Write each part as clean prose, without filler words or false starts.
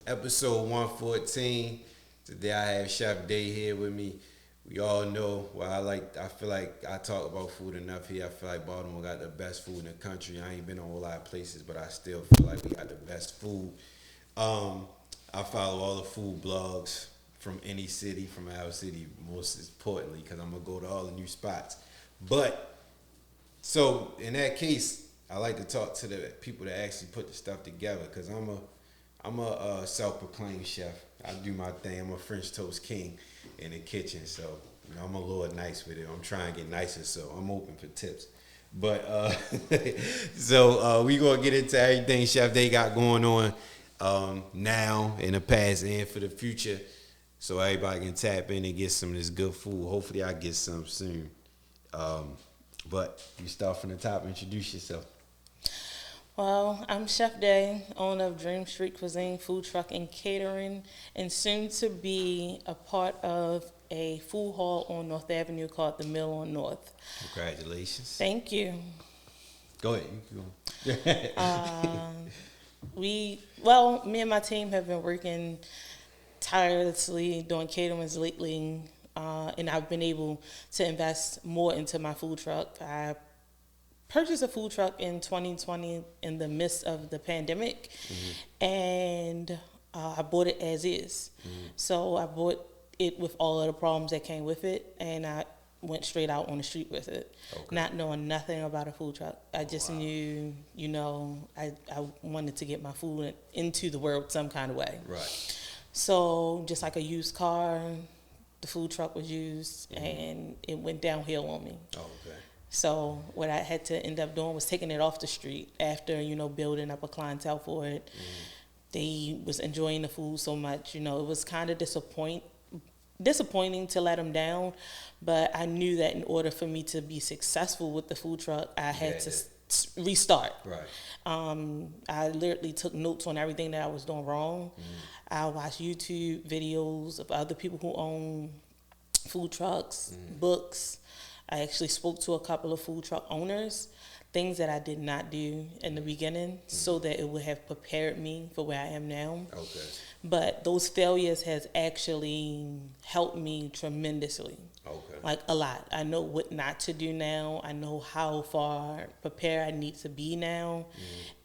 Episode 114. Today I have Chef Day here with me. We all know I feel like I talk about food enough here. I feel like Baltimore got the best food in the country. I ain't been a whole lot of places, but I still feel like we got the best food. Um, I follow all the food blogs from any city, from our city, most importantly, because I'm gonna go to all the new spots. But so in that case, I like to talk to the people that actually put the stuff together, because I'm a self-proclaimed chef. I do my thing. I'm a French toast king in the kitchen, so I'm a little nice with it. I'm trying to get nicer, so I'm open for tips. But we gonna get into everything Chef Day got going on now, in the past, and for the future, so everybody can tap in and get some of this good food. Hopefully, I get some soon. But you start from the top. Introduce yourself. Well, I'm Chef Day, owner of Dream Street Cuisine, food truck and catering, and soon to be a part of a food hall on North Avenue called The Mill on North. Congratulations. Thank you. Go ahead. You keep going. Me and my team have been working tirelessly doing caterings lately, and I've been able to invest more into my food truck. I purchased a food truck in 2020 in the midst of the pandemic, and I bought it as is. So I bought it with all of the problems that came with it, and I went straight out on the street with it, not knowing nothing about a food truck. I just knew, I wanted to get my food into the world some kind of way. Right. So just like a used car, the food truck was used, and it went downhill on me. Oh, okay. So what I had to end up doing was taking it off the street after, building up a clientele for it. They was enjoying the food so much, it was kind of disappointing to let them down, but I knew that in order for me to be successful with the food truck, I had to restart. Right. I literally took notes on everything that I was doing wrong. I watched YouTube videos of other people who own food trucks, books. I actually spoke to a couple of food truck owners, things that I did not do in the beginning, so that it would have prepared me for where I am now. Okay. But those failures has actually helped me tremendously. Okay. Like a lot. I know what not to do now. I know how far prepared I need to be now,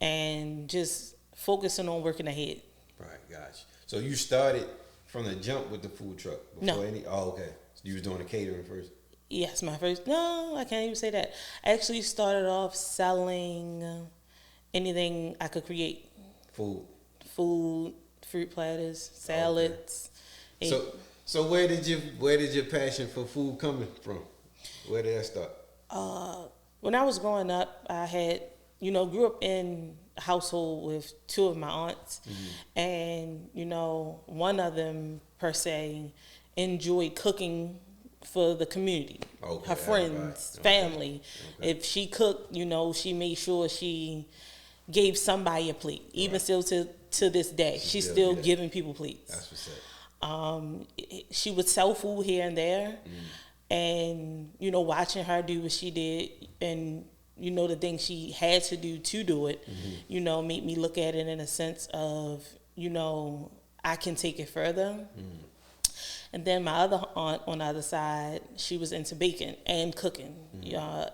and just focusing on working ahead. Right, gotcha. So you started from the jump with the food truck before No. okay. So you was doing the catering first? Yes, no, I can't even say that. I actually started off selling anything I could create. Food, Fruit platters, salads. Okay. So where did your passion for food coming from? Where did that start? When I was growing up, I had, grew up in a household with two of my aunts, and, one of them per se enjoyed cooking for the community, her friends, family. Okay. If she cooked, she made sure she gave somebody a plate. Even still to this day, she's still giving people plates. That's what's up. She would sell food here and there, and watching her do what she did, and the things she had to do it, made me look at it in a sense of I can take it further. And then my other aunt on the other side, she was into baking and cooking.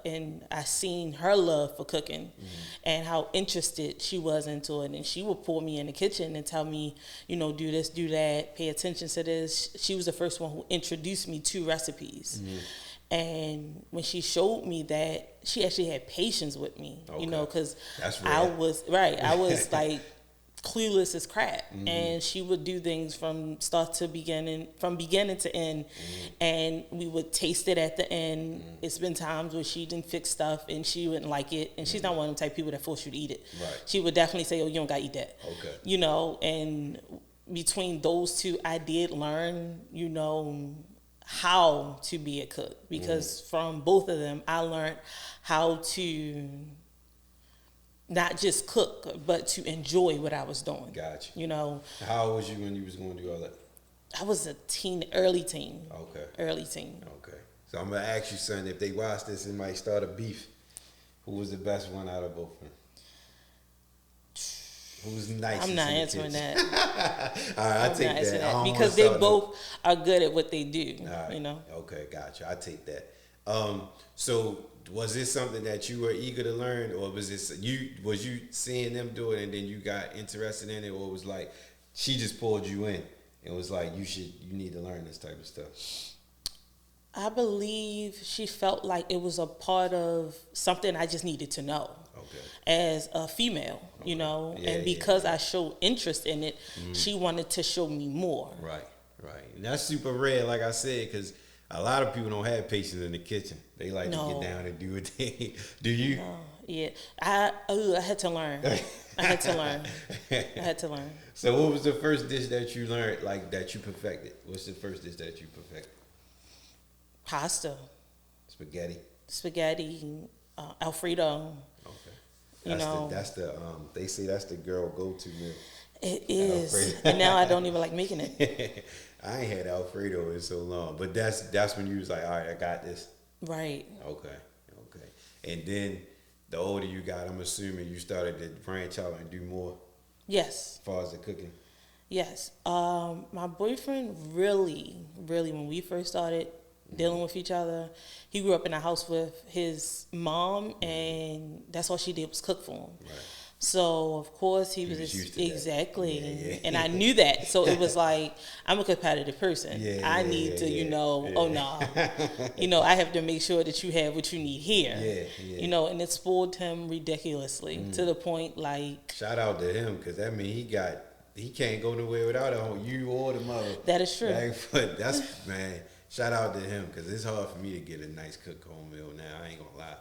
And I seen her love for cooking and how interested she was into it. And she would pull me in the kitchen and tell me, do this, do that, pay attention to this. She was the first one who introduced me to recipes. And when she showed me that, she actually had patience with me, because I was like clueless as crap, and she would do things from beginning to end, and we would taste it at the end. It's been times where she didn't fix stuff and she wouldn't like it, and she's not one of them type of people that force you to eat it. Right. She would definitely say, "Oh, you don't gotta eat that." Okay. And between those two, I did learn, how to be a cook, because from both of them, I learned how to not just cook, but to enjoy what I was doing. Gotcha. How old was you when you was going to do all that? I was early teen. Okay. Early teen. Okay. So I'm gonna ask you, son, if they watch this, it might start a beef. Who was the best one out of both of them? Who's nicest? I'm not in the answering kitchen? that. All right, I I'm take not answering that. I that don't because wanna they start both are good at what they do. All right. You know. Okay, gotcha. I take that. So was this something that you were eager to learn, or was this you seeing them do it and then you got interested in it, or it was like she just pulled you in and was like you need to learn this type of stuff? I believe she felt like it was a part of something I just needed to know. Okay. As a female, you know, and because I showed interest in it, she wanted to show me more. Right. And that's super rare, like I said, because a lot of people don't have patience in the kitchen. They like to get down and do a thing. Do you? No, yeah. I had to learn. I had to learn. So what was the first dish that you learned, like that you perfected? What's the first dish that you perfected? Pasta. Spaghetti, Alfredo. Okay. That's the they say that's the girl go-to meal. It is. And now I don't even like making it. I ain't had Alfredo in so long. But that's when you was like, all right, I got this. Right. Okay. And then the older you got, I'm assuming you started to branch out and do more. Yes. As far as the cooking. Yes. My boyfriend really, when we first started dealing with each other, he grew up in a house with his mom, and that's all she did was cook for him. Right. So of course he was used to exactly, yeah. And I knew that. So it was like, I'm a competitive person. I need to, oh no, I have to make sure that you have what you need here. And it spoiled him ridiculously to the point like. Shout out to him, because that means he can't go nowhere without you or the mother. That is true. That's man. Shout out to him, because it's hard for me to get a nice cooked home meal now. I ain't gonna lie.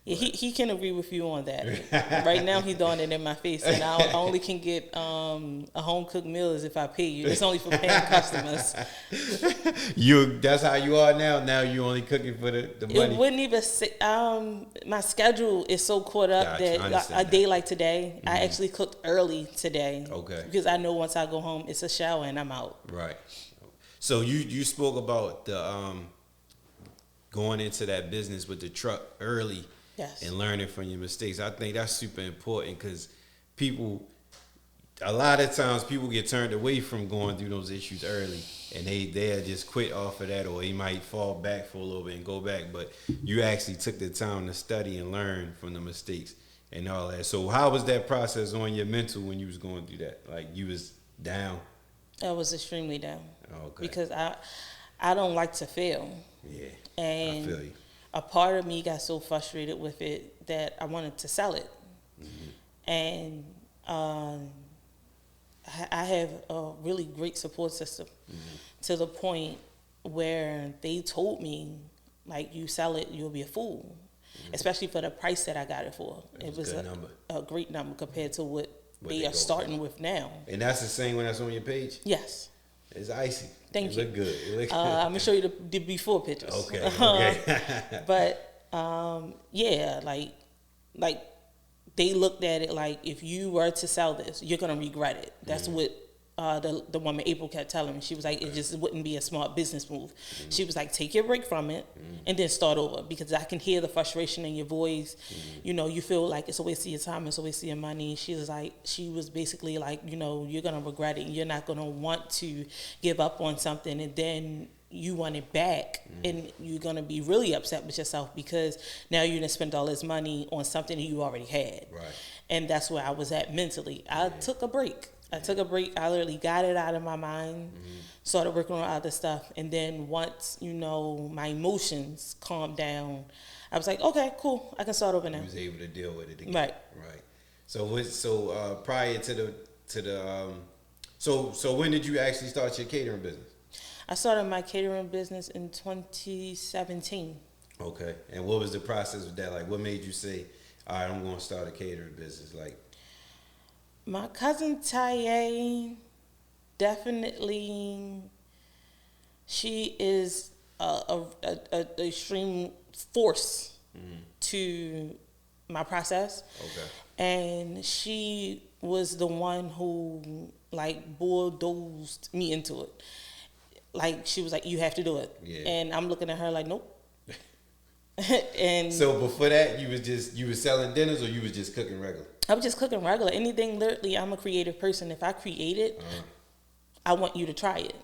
Yeah, he can agree with you on that. Right now, he's throwing it in my face, and I only can get a home cooked meal is if I pay you. It's only for paying customers. That's how you are now. Now you only cooking for the money. It wouldn't even say. My schedule is so caught up that a day like today, I actually cooked early today. Okay. Because I know once I go home, it's a shower and I'm out. Right. So you spoke about the going into that business with the truck early. Yes. And learning from your mistakes. I think that's super important, because a lot of times people get turned away from going through those issues early, and they'll just quit off of that, or they might fall back for a little bit and go back. But you actually took the time to study and learn from the mistakes and all that. So how was that process on your mental when you was going through that? Like, you was down? I was extremely down. Okay. Because I don't like to fail. Yeah. And I feel you. A part of me got so frustrated with it that I wanted to sell it. Mm-hmm. And I have a really great support system, to the point where they told me, like, you sell it, you'll be a fool. Especially for the price that I got it for. It was a great number compared to what they are starting with now. And that's the same one that's on your page? Yes. It's icy. Thank you. It look good. I'm gonna show you the before pictures. Okay. But yeah, like they looked at it like, if you were to sell this, you're gonna regret it. That's what the woman April kept telling me. She was like, it just wouldn't be a smart business move. She was like, take your break from it and then start over, because I can hear the frustration in your voice. You feel like it's a waste of your time, it's a waste of your money. She was basically like, you're gonna regret it. You're not gonna want to give up on something and then you want it back, and you're gonna be really upset with yourself because now you're gonna spend all this money on something that you already had. Right. And that's where I was at mentally. I took a break. I literally got it out of my mind, started working on other stuff, and then once, my emotions calmed down, I was like, okay, cool, I can start over now. You was able to deal with it again. Right. So prior to the so when did you actually start your catering business? I started my catering business in 2017. Okay. And what was the process with that? Like, what made you say, all right, I'm going to start a catering business? Like, my cousin Taye, definitely, she is a extreme force to my process. Okay. And she was the one who, like, bulldozed me into it. Like, she was like, you have to do it. Yeah. And I'm looking at her like, nope. And so before that, you was selling dinners, or you was just cooking regular? I was just cooking regular. Anything, literally, I'm a creative person. If I create it, I want you to try it.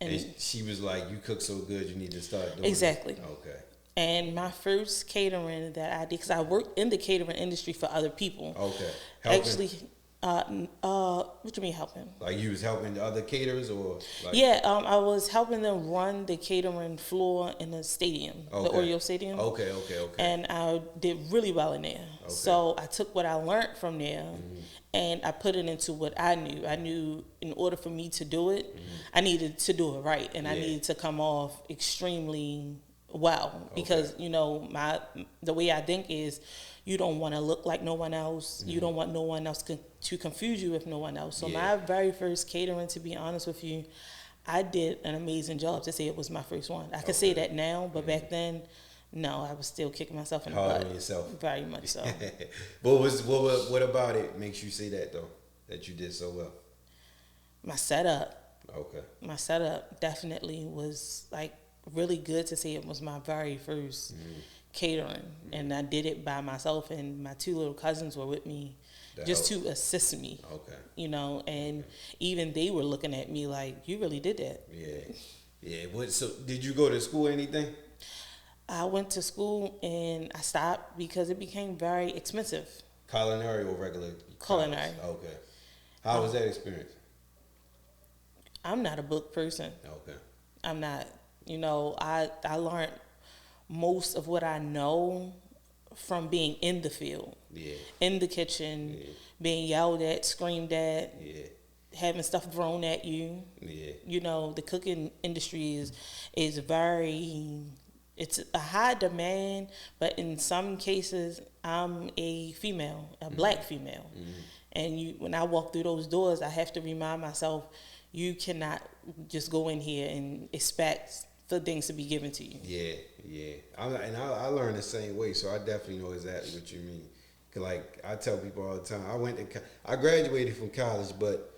And she was like, you cook so good, you need to start doing Exactly. it. Okay. And my first catering that I did, because I worked in the catering industry for other people. Okay. Helping? Actually, what you mean helping? Like you was helping the other caterers or? Like? Yeah, I was helping them run the catering floor in the stadium, the Oreo Stadium. Okay. And I did really well in there. Okay. So I took what I learned from there and I put it into what I knew. I knew in order for me to do it, I needed to do it right. And I needed to come off extremely well. Because, you know, the way I think is you don't want to look like no one else. You don't want no one else to confuse you with no one else. So my very first catering, to be honest with you, I did an amazing job to say it was my first one. I could say that now, but back then, no, I was still kicking myself in the butt. Hard on yourself. Very much so. What about it makes you say that though? That you did so well? My setup. Okay. My setup definitely was like really good to say it was my very first catering, and I did it by myself, and my two little cousins were with me just to assist me. Okay. You know, and even they were looking at me like, you really did that. Yeah. So did you go to school or anything? I went to school and I stopped because it became very expensive. Culinary or regular? Culinary. Okay. How was that experience? I'm not a book person. Okay. I'm not. You know, I learned most of what I know from being in the field, in the kitchen, being yelled at, screamed at, having stuff thrown at you. You know, the cooking industry is very, it's a high demand, but in some cases, I'm a female, a black female. And when I walk through those doors, I have to remind myself, you cannot just go in here and expect for things to be given to you. Yeah. I learned the same way, so I definitely know exactly what you mean. 'Cause like I tell people all the time, I graduated from college, but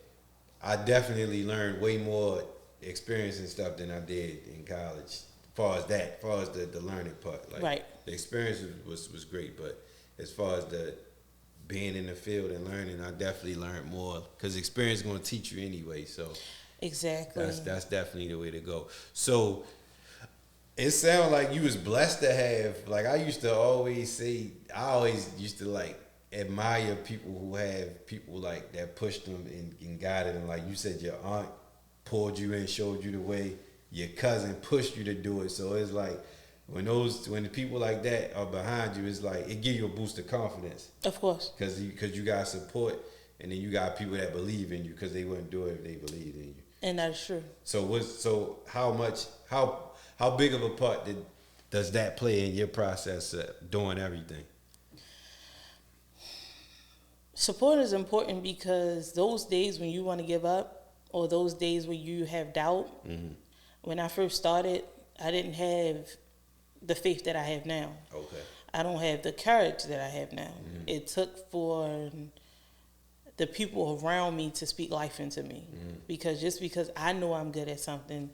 I definitely learned way more experience and stuff than I did in college. As far as the learning part, like right. The experience was great, but as far as the being in the field and learning, I definitely learned more because experience is going to teach you anyway. So exactly, that's definitely the way to go. So it sounds like you was blessed to have, like I used to always say, I always used to like admire people who have people like that pushed them and guided them. Like you said, your aunt pulled you in, showed you the way. Your cousin pushed you to do it. So it's like when the people like that are behind you, it's like it gives you a boost of confidence. Of course, because you got support, and then you got people that believe in you because they wouldn't do it if they believed in you. And that is true. So how big of a part does that play in your process of doing everything? Support is important because those days when you want to give up or those days when you have doubt, when I first started, I didn't have the faith that I have now. Okay. I don't have the courage that I have now. It took for the people around me to speak life into me. Because I know I'm good at something,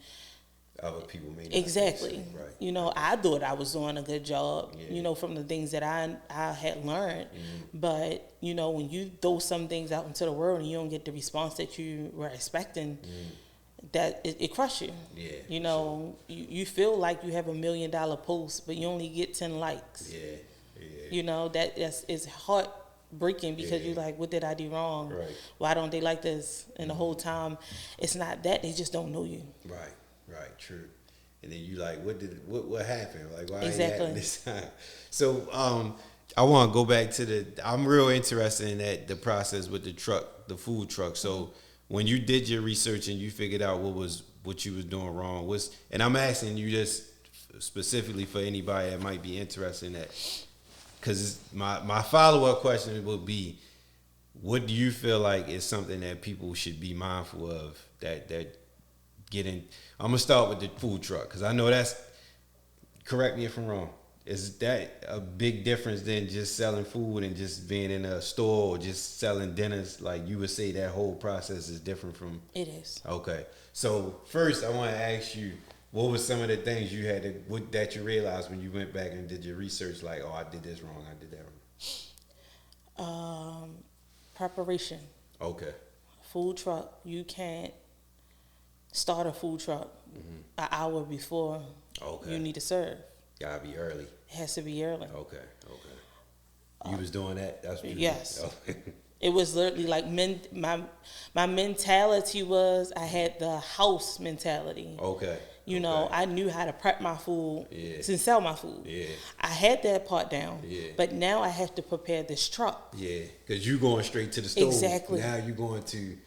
other people may not. Exactly. Right. You know, I thought I was doing a good job, you know, from the things that I had learned. But, you know, when you throw some things out into the world and you don't get the response that you were expecting, that it crushes you. Yeah. You know, you feel like you have $1 million post, but you only get 10 likes. Yeah. You know, it's heartbreaking because you're like, what did I do wrong? Right. Why don't they like this? And the whole time, it's not that, they just don't know you. Right, true. And then you like, what happened? Like, why exactly. ain't happened this time? So, I want to go back to I'm real interested in the process with the food truck. So, when you did your research and you figured out what you was doing wrong, and I'm asking you this specifically for anybody that might be interested in that, because my follow-up question would be, what do you feel like is something that people should be mindful of that getting? I'm gonna start with the food truck because I know that's. Correct me if I'm wrong. Is that a big difference than just selling food and just being in a store or just selling dinners? Like you would say, that whole process is different from. It is. Okay, so first I want to ask you, what were some of the things you had that you realized when you went back and did your research? Like, oh, I did this wrong. I did that wrong. Preparation. Okay. Food truck, you can't start a food truck an hour before Okay. you need to serve. Gotta be early. It has to be early. Okay. You was doing that? That's what you Yes. did. It was literally like my mentality was I had the house mentality. Okay. You know, I knew how to prep my food Yeah. and sell my food. Yeah. I had that part down. Yeah. But now I have to prepare this truck. Yeah, because you going straight to the stove. Exactly. Now you going to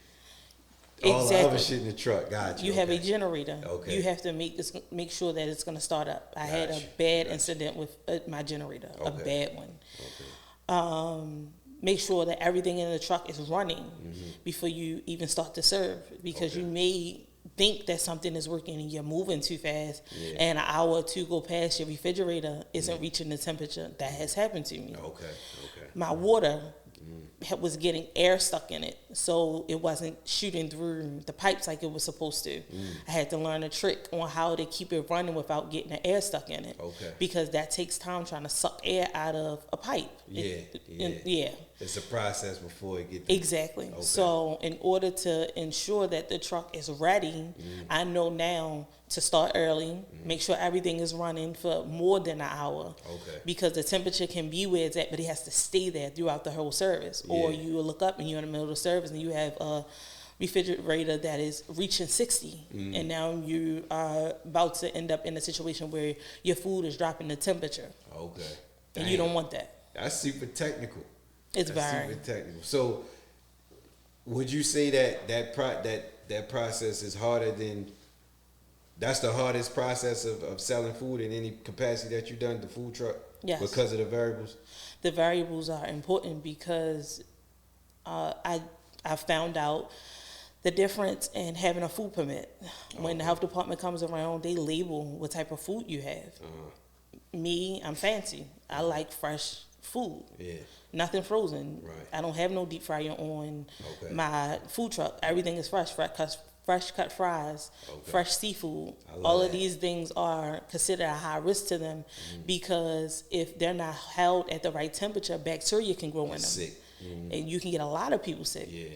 all the other shit in the truck. Gotcha. You have a generator. Okay. You have to make sure that it's going to start up. I had a bad incident with my generator, a bad one. Okay. Make sure that everything in the truck is running before you even start to serve, because you may think that something is working and you're moving too fast, and an hour or two go past, your refrigerator isn't reaching the temperature. That has happened to me. Okay. My water was getting air stuck in it, so it wasn't shooting through the pipes like it was supposed to. I had to learn a trick on how to keep it running without getting the air stuck in it. Okay. Because that takes time trying to suck air out of a pipe. Yeah. It's a process before it gets Exactly. Okay. So in order to ensure that the truck is ready, I know now to start early, make sure everything is running for more than an hour. Okay. Because the temperature can be where it's at, but it has to stay there throughout the whole service. Or you will look up and you're in the middle of the service and you have a refrigerator that is reaching 60, and now you are about to end up in a situation where your food is dropping the temperature. Okay. And you don't want that. That's super technical. It's That's very super technical. So, would you say that process is harder than? That's the hardest process of selling food in any capacity that you've done, the food truck? Yes. Because of the variables? The variables are important because I found out the difference in having a food permit. When the health department comes around, they label what type of food you have. Me, I'm fancy. I like fresh food. Yeah. Nothing frozen. Right. I don't have no deep fryer on my food truck. Everything is fresh cut fries, fresh seafood. All of these things are considered a high risk to them because if they're not held at the right temperature, bacteria can grow in them. Sick. And you can get a lot of people sick. Yeah.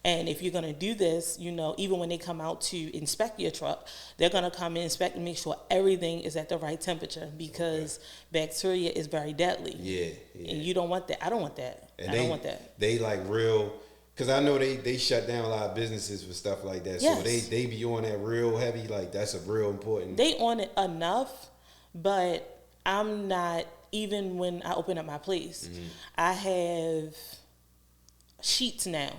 And if you're going to do this, you know, even when they come out to inspect your truck, they're going to come and inspect and make sure everything is at the right temperature because bacteria is very deadly. Yeah. And you don't want that. I don't want that. And I don't want that. They like real, because I know they shut down a lot of businesses for stuff like that. Yes. So they be on that real heavy, like that's a real important. They on it enough, but I'm not, even when I open up my place, I have sheets now,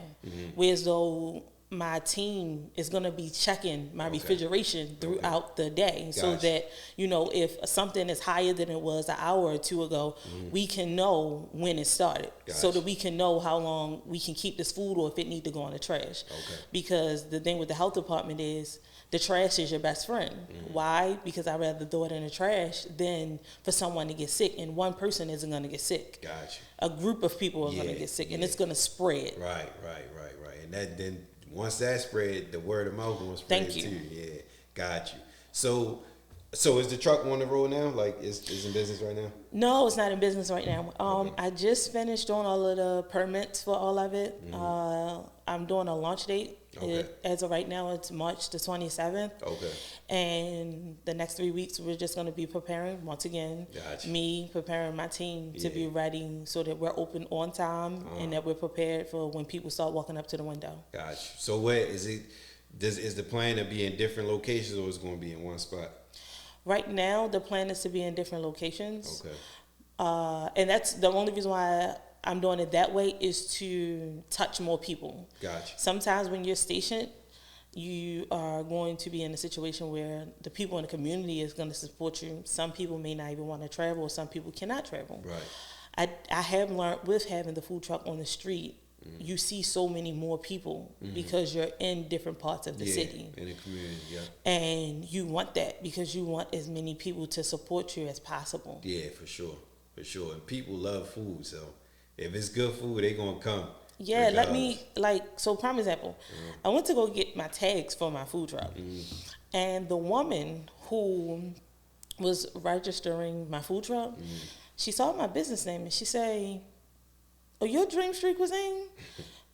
whereas though my team is going to be checking my refrigeration throughout the day so that, you know, if something is higher than it was an hour or two ago, we can know when it started so that we can know how long we can keep this food or if it need to go in the trash. Because the thing with the health department is the trash is your best friend. Why? Because I'd rather throw it in the trash than for someone to get sick, and one person isn't going to get sick. A group of people are going to get sick, and it's going to spread. Right. And that then once that spread, the word of mouth going to spread too. Yeah, got you. So is the truck on the road now? Like, is in business right now? No, it's not in business right now. I just finished doing all of the permits for all of it. I'm doing a launch date. As of right now, it's March the 27th. And the next 3 weeks, we're just going to be preparing, once again, me preparing my team to be ready so that we're open on time and that we're prepared for when people start walking up to the window. Got you. So where is it? Is the plan to be in different locations or is it going to be in one spot? Right now, the plan is to be in different locations. And that's the only reason why I'm doing it that way is to touch more people. Gotcha. Sometimes when you're stationed, you are going to be in a situation where the people in the community is going to support you. Some people may not even want to travel, or some people cannot travel. Right. I have learned with having the food truck on the street, you see so many more people because you're in different parts of the city. In the community, And you want that because you want as many people to support you as possible. Yeah, for sure. And people love food, so if it's good food, they going to come. Yeah, regardless. so prime example, I went to go get my tags for my food truck. And the woman who was registering my food truck, she saw my business name and she said, "Oh, your Dream Street Cuisine?"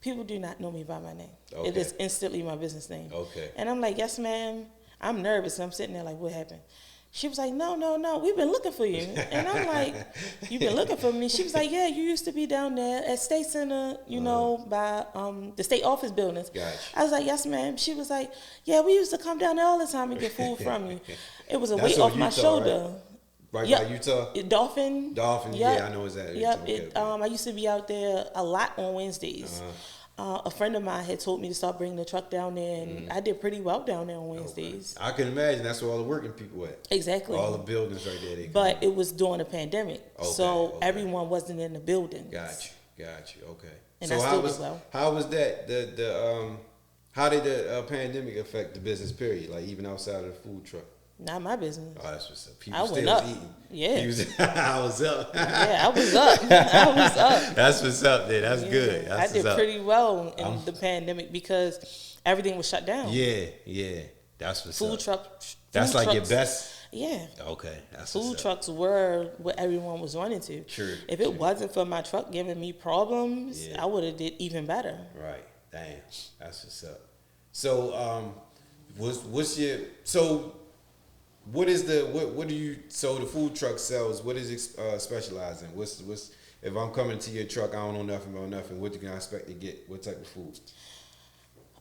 people do not know me by my name. Okay. It is instantly my business name. Okay. And I'm like, yes, ma'am. I'm nervous. And I'm sitting there like, what happened? She was like, no. We've been looking for you. And I'm like, you've been looking for me? She was like, yeah, you used to be down there at State Center, you know, by the state office buildings. Gotcha. I was like, yes, ma'am. She was like, yeah, we used to come down there all the time and get food from you. It was a weight off my shoulder. Right by Utah? Dolphin. Dolphin, yep. Yeah, I know exactly. Yep. Okay. I used to be out there a lot on Wednesdays. A friend of mine had told me to start bringing the truck down there, and I did pretty well down there on Wednesdays. Okay. I can imagine that's where all the working people at. Exactly. All the buildings right there. But it was during the pandemic, so everyone wasn't in the buildings. Got you. Okay. And so I still did well. How was that? How did the pandemic affect the business period? Like even outside of the food truck? Not my business. Oh, that's what's up. People I still went up. eating. Yeah. I was up. Yeah, I was up. I was up. That's what's up there. That's good. That's I did pretty well in the pandemic because everything was shut down. Yeah. That's what's Food up. truck. That's like trucks, your best. Yeah. Okay. That's Food trucks were what everyone was running to. True. If it wasn't for my truck giving me problems, I would have did even better. Right. Damn. That's what's up. So, what do you, so the food truck sells, what is it specialize in? What's, if I'm coming to your truck, I don't know nothing about nothing, what can I expect to get? What type of food?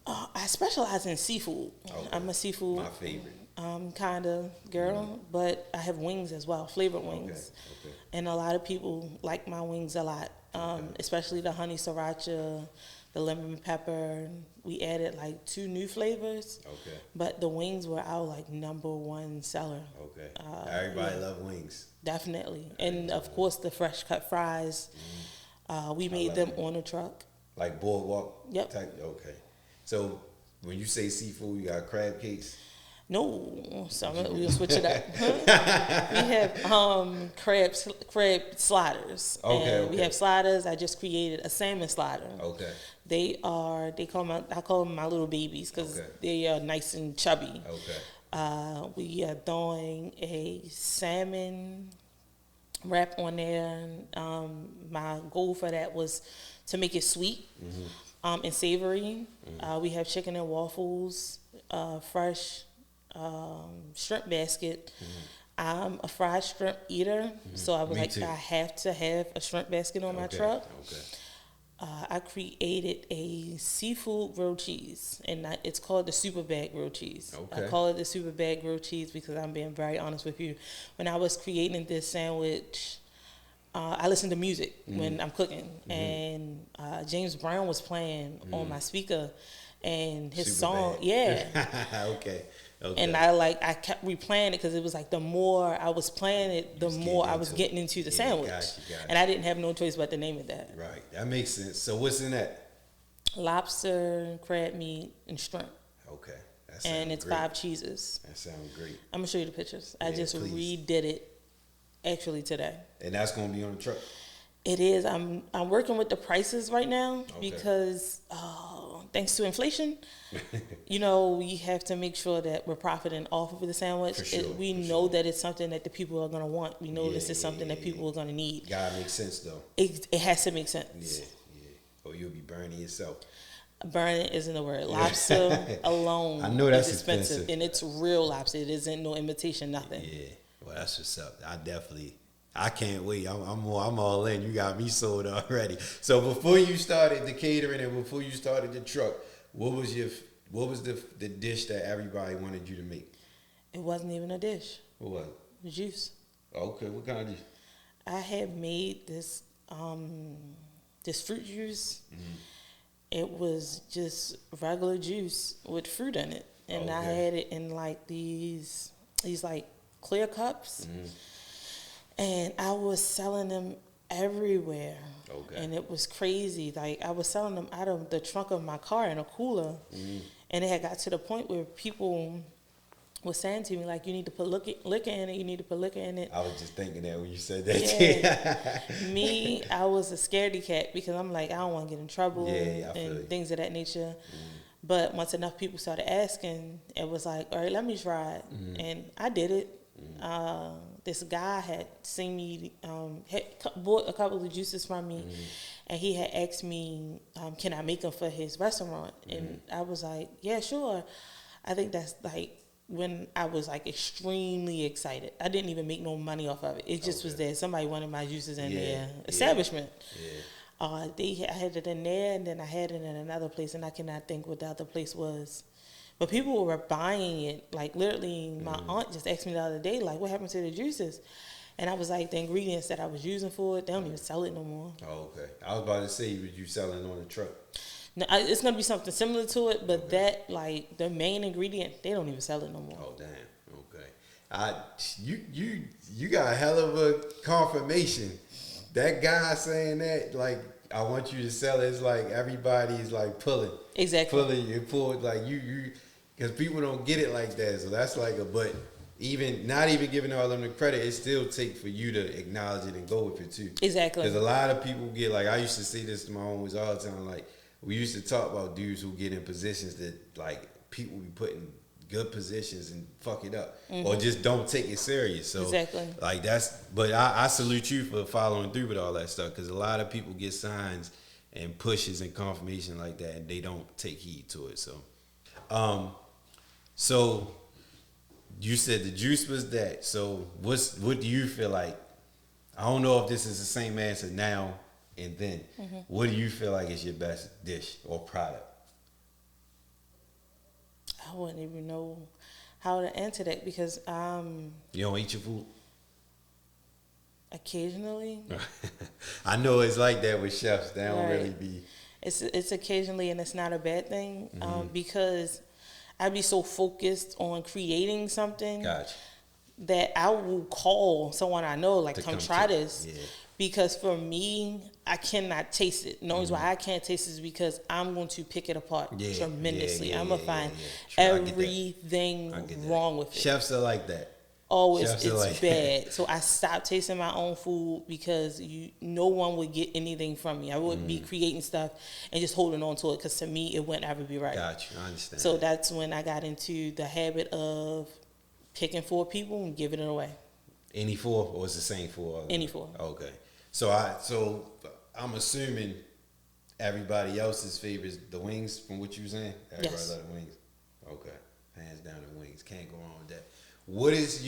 I specialize in seafood. Okay. I'm a seafood. My favorite. Kind of girl, but I have wings as well, flavored wings. Okay. And a lot of people like my wings a lot, especially the honey sriracha, the lemon pepper. We added like 2 new flavors. Okay. But the wings were our like #1 seller. Okay. Everybody love wings. Definitely. And of course the fresh cut fries. We made them on a truck. Like boardwalk? Yep. Type? Okay. So when you say seafood, you got crab cakes? No, so we'll switch it up. We have crab sliders. Okay. We have sliders. I just created a salmon slider. Okay. I call them my little babies because they are nice and chubby. Okay. We are throwing a salmon wrap on there. My goal for that was to make it sweet and savory. We have chicken and waffles, fresh shrimp basket. I'm a fried shrimp eater, so I was I have to have a shrimp basket on my truck. Okay. I created a seafood grilled cheese, and it's called the super bag grilled cheese. Okay. I call it the super bag grilled cheese because I'm being very honest with you. When I was creating this sandwich, I listen to music when I'm cooking, and James Brown was playing on my speaker, and his Super song, bad. Okay. And I kept replaying it because it was like the more I was playing it, the more I was getting into the sandwich. Gotcha. And I didn't have no choice but to name it that. Right. That makes sense. So what's in that? Lobster, crab meat, and shrimp. Okay. And it's great. 5 cheeses. That sounds great. I'm going to show you the pictures. I just please. redid it actually today. And that's going to be on the truck? It is. I'm working with the prices right now because thanks to inflation, we have to make sure that we're profiting off of the sandwich. We know that it's something that the people are going to want. We know this is something that people are going to need. Gotta make sense though. It has to make sense. Yeah. Or you'll be burning yourself. Burning isn't the word. Lobster alone I know that's is expensive. And it's real lobster. It isn't no imitation, nothing. Yeah. Well, that's what's up. I can't wait. I'm all in. You got me sold already. So before you started the catering and before you started the truck, what was the dish that everybody wanted you to make? It wasn't even a dish. What was it? The juice. Okay, what kind of dish? I had made this fruit juice. It was just regular juice with fruit in it, and I had it in like these like clear cups. And I was selling them everywhere. Okay. And it was crazy. Like, I was selling them out of the trunk of my car in a cooler. And it had got to the point where people were saying to me, like, you need to put liquor in it. You need to put liquor in it. I was just thinking that when you said that. Yeah. I was a scaredy cat because I'm like, I don't want to get in trouble and things of that nature. But once enough people started asking, it was like, all right, let me try it. And I did it. this guy had seen me, bought a couple of juices from me, and he had asked me, can I make them for his restaurant? And I was like, yeah, sure. I think that's like when I was like extremely excited. I didn't even make no money off of it. It just was there. Somebody wanted my juices in their establishment. I had it in there, and then I had it in another place, and I cannot think what the other place was. But people were buying it. Like, literally, my aunt just asked me the other day, like, what happened to the juices? And I was like, the ingredients that I was using for it, they don't even sell it no more. Oh, okay. I was about to say, was you selling on the truck? No, it's going to be something similar to it, but that, like, the main ingredient, they don't even sell it no more. Oh, damn. Okay. You got a hell of a confirmation. That guy saying that, like, I want you to sell it, it's like everybody's, like, pulling. Exactly. Pulling, you pull, like, you because people don't get it like that. So that's like but even, not even giving all them the credit, it still takes for you to acknowledge it and go with it, too. Exactly. Because a lot of people get, like, I used to say this to my homies all the time, like, we used to talk about dudes who get in positions that, like, people be putting good positions and fuck it up. Or just don't take it serious. So, exactly. Like, but I salute you for following through with all that stuff, because a lot of people get signs and pushes and confirmation like that, and they don't take heed to it. So you said the juice was that. So what do you feel like? I don't know if this is the same answer now and then. What do you feel like is your best dish or product? I wouldn't even know how to answer that, because You don't eat your food? occasionally. I know it's like that with chefs. They don't really be. It's occasionally, and it's not a bad thing, because I be so focused on creating something that I will call someone I know, like, come try this. Yeah. Because for me, I cannot taste it. The reason why I can't taste it is because I'm going to pick it apart tremendously. I'm going to find everything wrong with it. Chefs are like that. Always, it's bad. So I stopped tasting my own food, because no one would get anything from me. I would be creating stuff and just holding on to it, because to me, it wouldn't ever be right. Gotcha, I understand. So that's when I got into the habit of picking 4 people and giving it away. Any 4, or is the same 4? Any 4. Okay. So I'm assuming everybody else's favorite is the wings, from what you were saying? Everybody love the wings. Okay. Hands down the wings. Can't go wrong with that. What is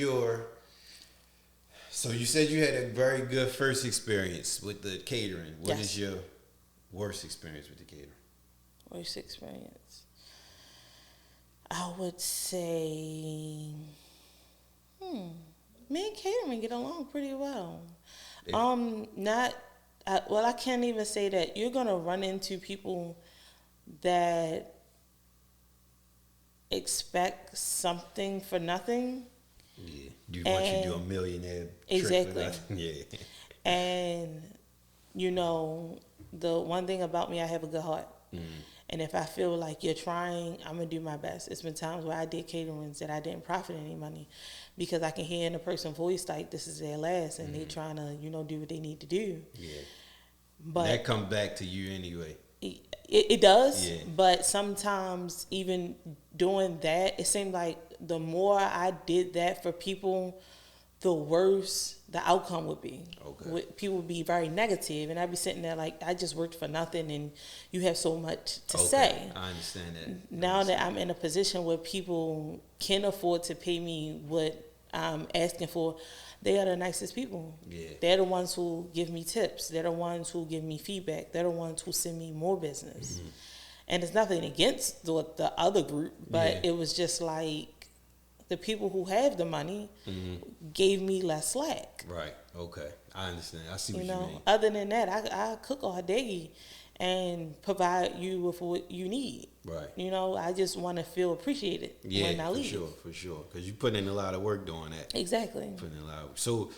so you said you had a very good first experience with the catering. What is your worst experience with the catering? Worst experience? I would say, me and catering get along pretty well. I can't even say that. You're gonna run into people that expect something for nothing. Yeah, you want you to do a millionaire exactly. Trick for nothing. Yeah, and the one thing about me, I have a good heart. And if I feel like you're trying, I'm gonna do my best. It's been times where I did caterings that I didn't profit any money, because I can hear in a person's voice like this is their last, and they trying to do what they need to do. Yeah, but that comes back to you anyway. It does, but sometimes even doing that, it seemed like the more I did that for people, the worse the outcome would be. Okay. People would be very negative, and I'd be sitting there like, I just worked for nothing, and you have so much to say. I understand that. Now that I'm in a position where people can afford to pay me what I'm asking for, they are the nicest people. Yeah. They're the ones who give me tips. They're the ones who give me feedback. They're the ones who send me more business. And it's nothing against the other group, but it was just like the people who have the money gave me less slack. Right. Okay. I understand. I see what you mean. Other than that, I cook all day and provide you with what you need. Right. I just want to feel appreciated when I leave. For sure. Because you put in a lot of work doing that. Exactly. Putting in a lot of work. So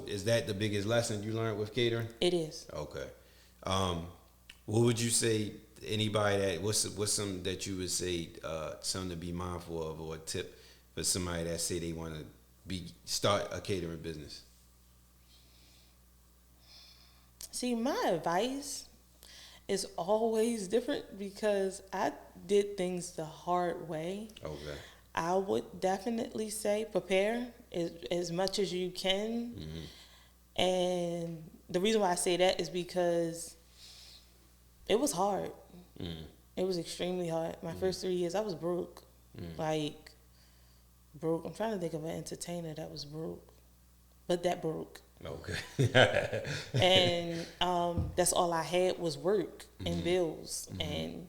is that the biggest lesson you learned with catering? It is. Okay. What would you say? Anybody what's something that you would say something to be mindful of, or a tip for somebody that say they want to start a catering business? See, my advice is always different, because I did things the hard way. Okay. I would definitely say prepare as much as you can. And the reason why I say that is because it was hard. It was extremely hard. My first 3 years, I was broke. Like, broke. I'm trying to think of an entertainer that was broke. But that broke. Okay. And that's all I had was work and bills. And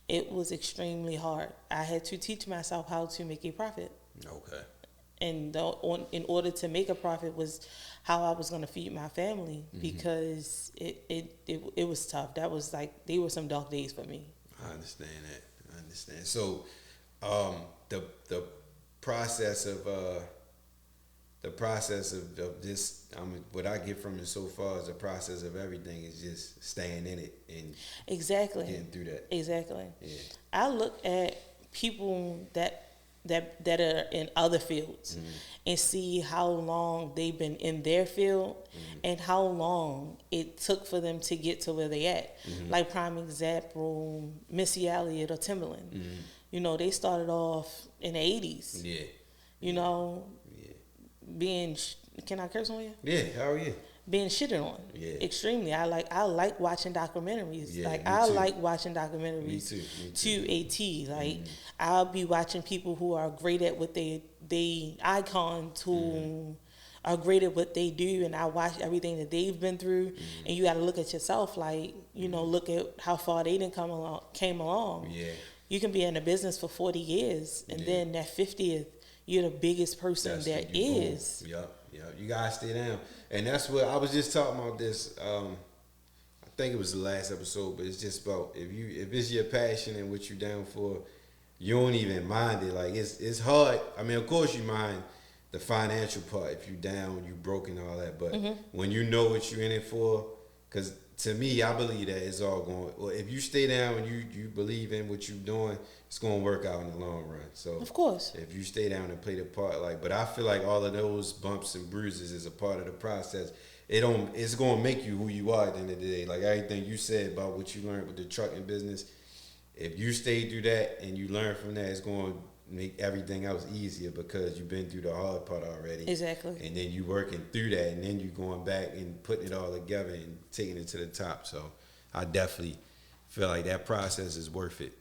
it was extremely hard. I had to teach myself how to make a profit. Okay. And in order to make a profit was how I was going to feed my family, because it was tough. That was like, they were some dark days for me. I understand that. I understand. So, the process of this, what I get from it so far is the process of everything is just staying in it and Exactly. getting through that. Exactly. Yeah. I look at people that are in other fields and see how long they've been in their field and how long it took for them to get to where they at. Like, prime example, Missy Elliott or Timberland. You know, they started off in the 80s. Yeah. You know, Yeah. being, can I curse on you? Yeah. How are you? Being shitted on. Yeah. Extremely. I like watching documentaries. Yeah, like, me I too. like watching documentaries Me too. to a T. Like, I'll be watching people who are great at what they icons who are great at what they do, and I watch everything that they've been through. And you got to look at yourself, like, you know, look at how far they didn't came along. Yeah. You can be in a business for 40 years, and then that 50th, you're the biggest person That's there what you is. going. Yep. You gotta stay down, and that's what I was just talking about. This, I think it was the last episode, but it's just about if it's your passion and what you're down for, you don't even mind it. Like, it's hard. I mean, of course you mind the financial part if you down, you broken, all that. But when you know what you're in it for, because to me, I believe that it's all going. Well, if you stay down and you believe in what you're doing, it's going to work out in the long run. So Of course. if you stay down and play the part, like, but I feel like all of those bumps and bruises is a part of the process. It's going to make you who you are at the end of the day. Like, everything you said about what you learned with the trucking business, if you stay through that and you learn from that, it's going to make everything else easier because you've been through the hard part already. Exactly. And then you working through that, and then you going back and putting it all together and taking it to the top. So I definitely feel like that process is worth it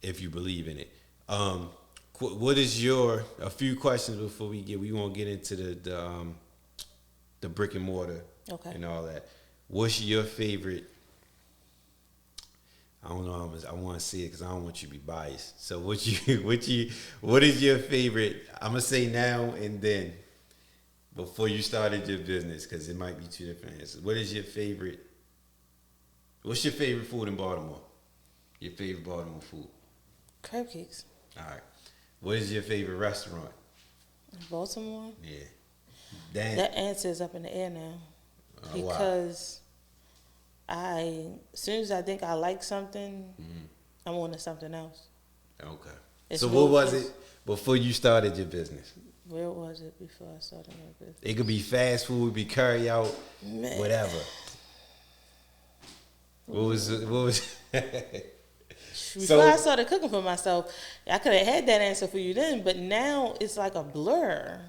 if you believe in it. What is a few questions before we want to get into the brick and mortar and all that. What's your favorite? I don't know. I want to see it because I don't want you to be biased. So what is your favorite? I'm gonna say now and then, before you started your business, because it might be two different answers. What's your favorite food in Baltimore? Your favorite Baltimore food? Crab cakes. All right. What is your favorite restaurant? Baltimore. Yeah. That answer is up in the air now, because as soon as I think I like something, I'm on to something else. Okay. So what was it before you started your business? Where was it before I started my business? It could be fast food, be carry out, whatever. What was Before I started cooking for myself, I could have had that answer for you then, but now it's like a blur,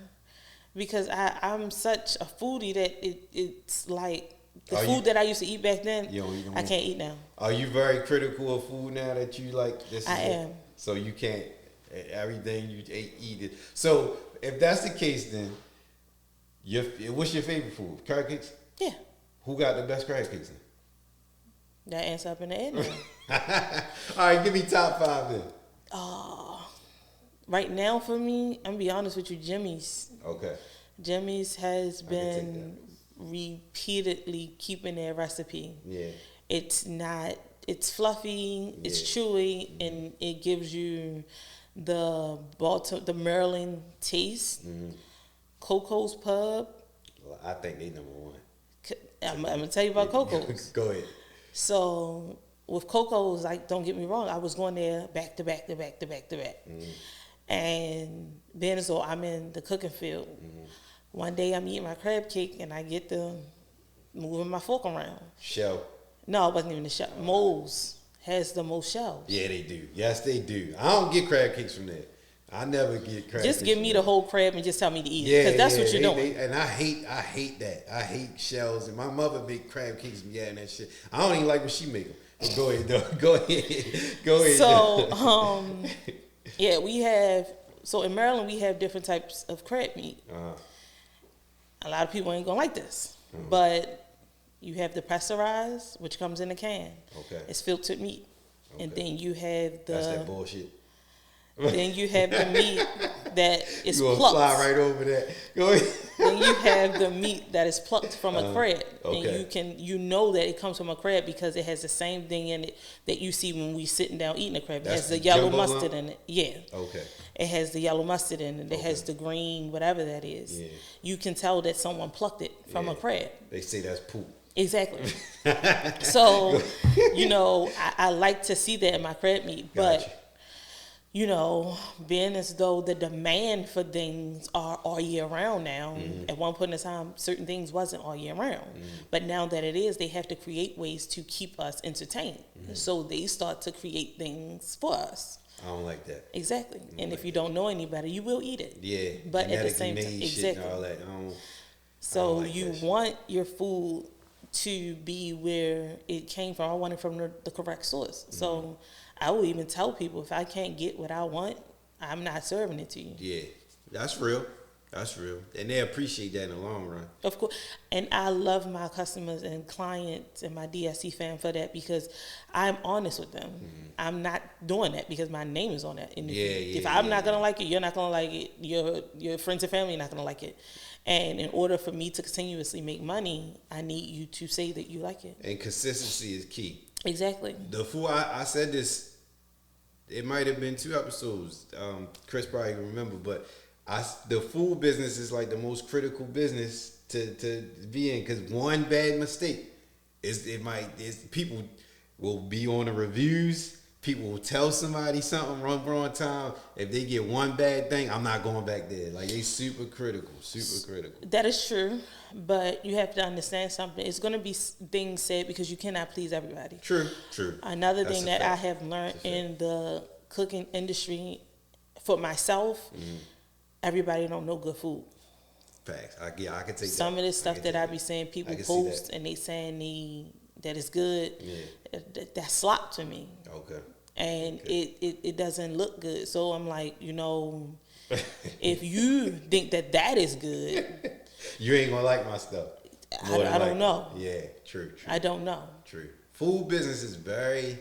because I'm such a foodie that it's like the food that I used to eat back then, I can't eat now. Are you very critical of food now that you like this? I am. So you can't, everything you eat it. So if that's the case, then what's your favorite food? Carrot cakes? Yeah. Who got the best carrot cakes then? That answer up in the air now. All right, give me top 5 then. Right now for me, I'm gonna be honest with you, Jimmy's. Okay. Jimmy's has been repeatedly keeping their recipe. Yeah. It's fluffy, it's chewy, and it gives you the Maryland taste. Coco's Pub. Well, I think they number 1. I'm gonna tell you about Coco's. Go ahead. So with Coco's, like, don't get me wrong, I was going there back to back. And being as though I'm in the cooking field, one day I'm eating my crab cake and I get to moving my fork around. Shell. No, it wasn't even the shell. Moe's has the most shells. Yeah, they do. Yes, they do. I don't get crab cakes from there. I never get crab. Just give me the whole crab and just tell me to eat it. Yeah, Because that's what you're doing. And I hate that. I hate shells. And my mother make crab cakes and that shit. I don't even like when she make them. But go ahead, though. Go ahead. So, yeah, we have. So in Maryland, we have different types of crab meat. A lot of people ain't gonna like this, but you have the pasteurized, which comes in a can. Okay. It's filtered meat, and then you have the. That's that bullshit. Then you have the meat that is you plucked. Fly right over that. Go ahead. Then you have the meat that is plucked from a crab, okay. and you know that it comes from a crab because it has the same thing in it that you see when we sitting down eating a crab. It has the yellow mustard in it. Yeah. Okay. It has the yellow mustard in it. It has the green, whatever that is. Yeah. You can tell that someone plucked it from a crab. They say that's poop. Exactly. So, I like to see that in my crab meat, but. Being as though the demand for things are all year round now. At one point in time, certain things wasn't all year round. But now that it is, they have to create ways to keep us entertained. So they start to create things for us. I don't like that. Exactly. And if you don't know any better, you will eat it. Yeah. But at the same time, exactly. And all that. So like you want your food to be where it came from. I want it from the correct source. So I will even tell people if I can't get what I want, I'm not serving it to you. Yeah, that's real. That's real. And they appreciate that in the long run. Of course. And I love my customers and clients and my DSC fan for that because I'm honest with them. I'm not doing that because my name is on that. And if I'm not going to like it, you're not going to like it. Your friends and family are not going to like it. And in order for me to continuously make money, I need you to say that you like it. And consistency is key. Exactly. The food, I said this, it might have been 2 episodes. Chris probably remember, but the food business is like the most critical business to be in because one bad mistake people will be on the reviews. People will tell somebody something wrong time. If they get one bad thing, I'm not going back there. Like they super critical. That is true, but you have to understand something. It's going to be things said because you cannot please everybody. True. Another thing that I have learned in the cooking industry for myself, everybody don't know good food. Facts. I can take that. Some of the stuff that I be seeing people post and they saying that it's good, that's slop to me. Okay. And it doesn't look good. So I'm like, if you think that is good, you ain't gonna like my stuff. I don't know. Yeah, true. I don't know. True. Food business is very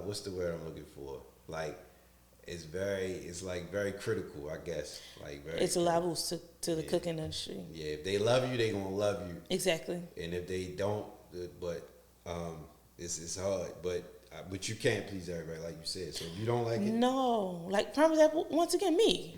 what's the word I'm looking for? Like it's like very critical, I guess. Like very it's levels to the cooking industry. Yeah, if they love you, they gonna love you. Exactly. And if they don't, but it's hard. But you can't please everybody, like you said. So if you don't like it, no. Like for example, once again, me,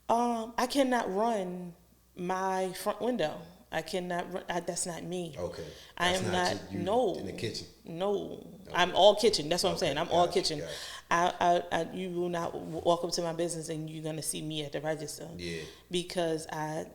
I cannot run my front window. I cannot run. That's not me. Okay. I am not. No. In the kitchen. No. Okay. I'm all kitchen. That's what I'm saying. I'm all kitchen. Gotcha. You will not walk up to my business and you're gonna see me at the register. Yeah. Because I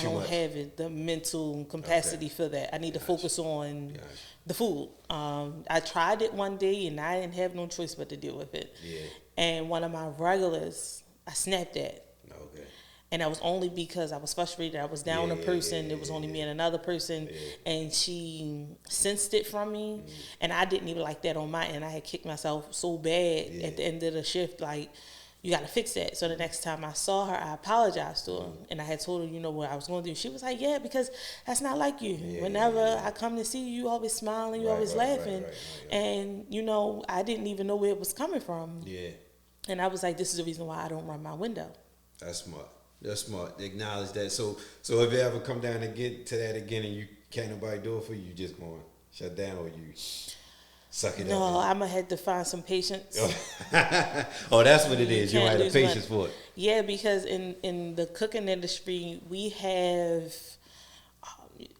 don't have the mental capacity for that. I need to focus on the food. I tried it one day and I didn't have no choice but to deal with it. Yeah. And one of my regulars, I snapped at. Okay. And that was only because I was frustrated. I was down a person. It was only me and another person. Yeah. And she sensed it from me. And I didn't even like that on my end. I had kicked myself so bad at the end of the shift. Like, you got to fix that. So the next time I saw her, I apologized to her. And I had told her, what I was going to do. She was like, yeah, because that's not like you. Whenever I come to see you, you always smiling, you always laughing. And, I didn't even know where it was coming from. Yeah. And I was like, this is the reason why I don't run my window. That's smart. That's smart. Acknowledge that. So if it ever come down again to that again and you can't nobody do it for you, you just going to shut down or you suck it up? No, I'm going to have to find some patience. Oh, that's what it is. You don't have the patience for it. Yeah, because in the cooking industry, we have,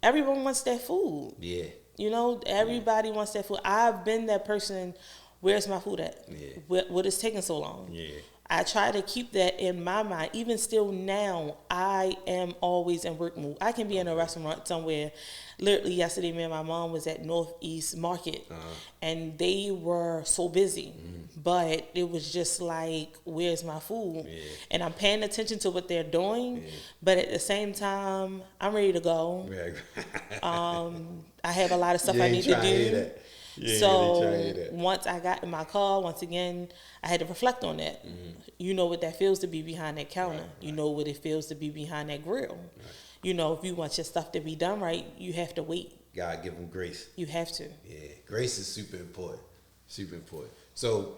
everyone wants that food. Yeah. Everybody wants that food. I've been that person, where's my food at? Yeah. What is taking so long? Yeah. I try to keep that in my mind. Even still now, I am always in work mode. I can be in a restaurant somewhere. Literally yesterday, me and my mom was at Northeast Market, and they were so busy. But it was just like, where's my food? Yeah. And I'm paying attention to what they're doing, but at the same time, I'm ready to go. I have a lot of stuff I need to do. So once I got in my car, once again, I had to reflect on that. You know what that feels to be behind that counter. You know what it feels to be behind that grill. You know, if you want your stuff to be done right, you have to wait. God give them grace. You have to. Yeah, grace is super important. Super important. So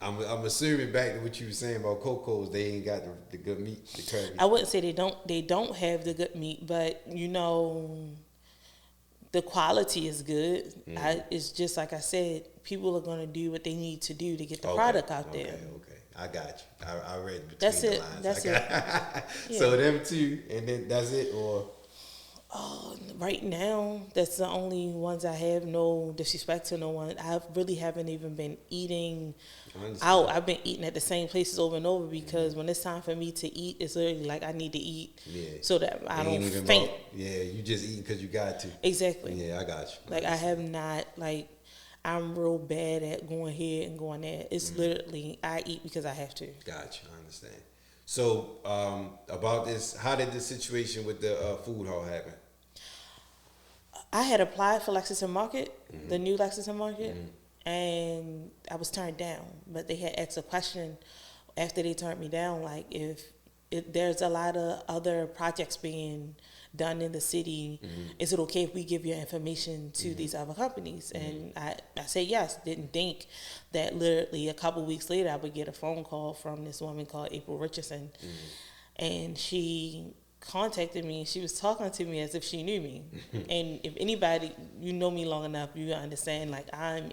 I'm assuming back to what you were saying about Coco's, they ain't got the good meat, the curry. I wouldn't say they don't have the good meat, but you know, the quality is good. It's just like I said, people are gonna do what they need to do to get the product out there. Okay. I got you. I read between That's the it. lines. That's it. So them two, and then that's it, or Right now, that's the only ones I have. No disrespect to no one. I really haven't even been eating out. I've been eating at the same places over and over because when it's time for me to eat, it's literally like I need to eat so that I don't faint. You just eating because you got to. Exactly. Yeah, I got you. Like I have not, like, I'm real bad at going here and going there. It's literally, I eat because I have to. Got you. I understand. So about this, how did the situation with the food hall happen? I had applied for Lexington Market, the new Lexington Market, and I was turned down. But they had asked a question after they turned me down, like if there's a lot of other projects being done in the city, is it okay if we give your information to these other companies? And I said yes. Didn't think that literally a couple weeks later I would get a phone call from this woman called April Richardson, and she contacted me and she was talking to me as if she knew me. And if anybody, you know me long enough, you understand, like, I'm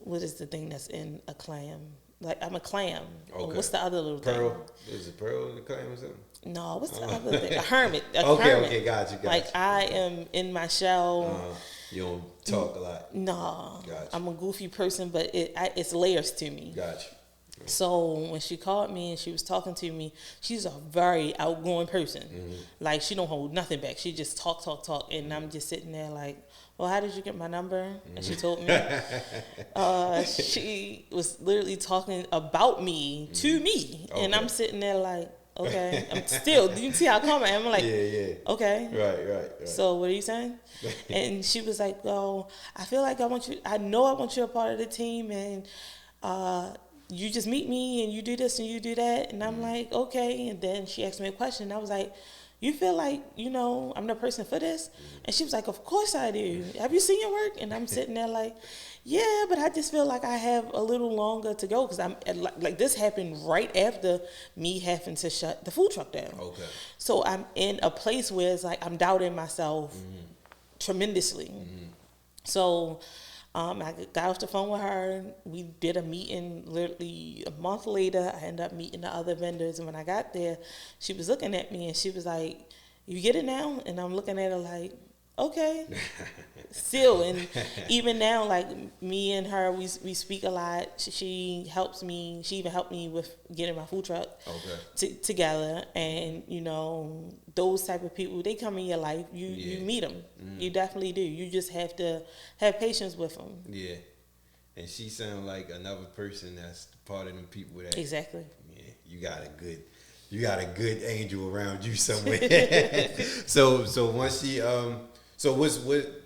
what is the thing that's in a clam? Like, I'm a clam. Okay. What's the other little pearl? thing? Is it pearl in the clam or something? No, what's the other thing? A hermit. Okay, got you. Like, I am in my shell. You don't talk a lot. No. Gotcha. I'm a goofy person, but it's layers to me. Got you. So when she called me and she was talking to me, she's a very outgoing person. Like, she don't hold nothing back. She just talk. And I'm just sitting there like, well, how did you get my number? And she told me. She was literally talking about me to me. Okay. And I'm sitting there like, okay. I'm still, do you see how calm I am? I'm like, okay. Right. So what are you saying? And she was like, well, I feel like I want you a part of the team, and you just meet me and you do this and you do that. And I'm like, okay. And then she asked me a question. I was like, you feel like, I'm the person for this? And she was like, of course I do. Have you seen your work? And I'm sitting there like, yeah, but I just feel like I have a little longer to go because I'm like this happened right after me having to shut the food truck down. Okay. So I'm in a place where it's like I'm doubting myself tremendously. So I got off the phone with her. We did a meeting literally a month later. I ended up meeting the other vendors. And when I got there, she was looking at me and she was like, you get it now? And I'm looking at her like, okay. Still, and even now, like, me and her, we speak a lot. She helps me. She even helped me with getting my food truck together. And, those type of people, they come in your life. You meet them. You definitely do. You just have to have patience with them. Yeah. And she sounds like another person that's part of them people that. Exactly. Yeah, you got a good angel around you somewhere. So once she